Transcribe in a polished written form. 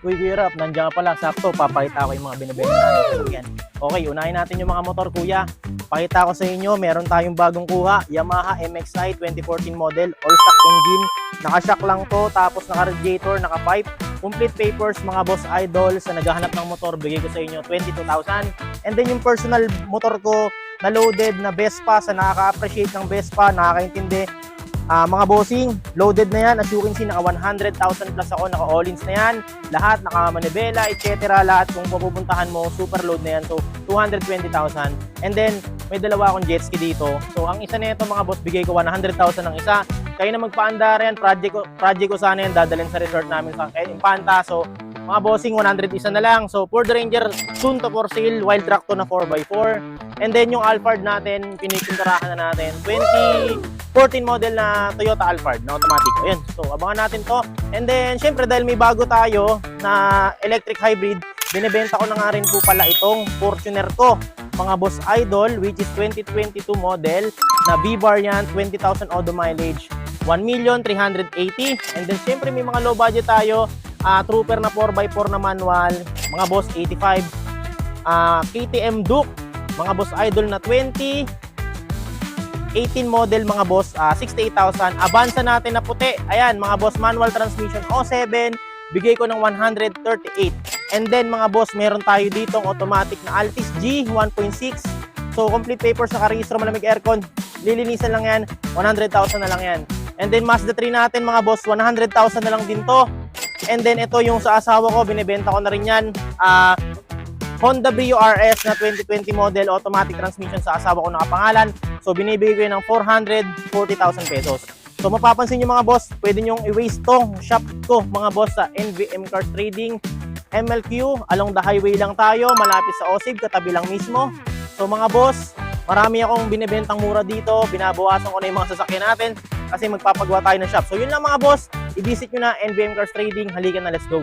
Uy, Kuya Rap, nandiyan ka pala. Sakto, papakita ko yung mga binibenta natin. Yan. Okay, unahin natin yung mga motor, Kuya. Pakita ko sa inyo, meron tayong bagong kuha. Yamaha MXi 2014 model. All-stock engine. Naka-shock lang to. Tapos naka-radiator, naka-pipe. Complete papers, mga boss idol. Sa naghahanap ng motor, bigay ko sa inyo 22,000. And then yung personal motor ko, na loaded na Vespa. Sa nakaka-appreciate ng Vespa, nakakaintindi. Mga bossing, loaded na yan. As you can see, naka 100,000 plus ako, naka all-ins na yan. Lahat, naka manibela, etc. Lahat kung pupuntahan mo, super load na yan. So, 220,000. And then, may dalawa akong jet ski dito. So, ang isa na ito mga boss, bigay ko 100,000 ng isa. Kayo na magpaandar yan, project ko sana yan, dadalhin sa resort namin sa Infanta. So, mga bossing, 100 isa na lang. So, Ford Ranger, soon to for sale, wild track to na 4x4. And then, yung Alphard natin, pinipinturahan na natin. 2014 model na Toyota Alphard na automatic. Ayan, so abangan natin to. And then, syempre, dahil may bago tayo na electric hybrid, binibenta ko na nga rin po pala itong Fortuner ko. Mga boss idol, which is 2022 model na B-bar yan, 20,000 auto mileage, 1,380,000. And then, syempre, may mga low budget tayo. Trooper na 4x4 na manual, mga boss 85. KTM Duke, mga boss idol na 2018 model, mga boss 68,000. Avanza natin na puti, ayan mga boss, manual transmission 07, bigay ko ng 138. And then mga boss, meron tayo ditong automatic na Altis G 1.6. So complete papers, naka-registro, malamig aircon, lilinisan lang yan, 100,000 na lang yan. And then Mazda 3 natin mga boss, 100,000 na lang din to. And then ito yung sa asawa ko, binibenta ko na rin yan. Honda Brio RS na 2020 model, automatic transmission, sa asawa ko nakapangalan. So binibigay ko yun ng 440,000 pesos. So mapapansin nyo mga boss, pwede nyong i-waste tong shop ko mga boss sa NVM Cars Trading, MLQ. Along the highway lang tayo, malapit sa OSIB, katabi lang mismo. So mga boss, marami akong binibentang mura dito, binabawasan ko na yung mga sasakyan natin kasi magpapagawa tayo ng shop. So yun lang mga boss, i-visit nyo na NVM Cars Trading. Halika na, let's go!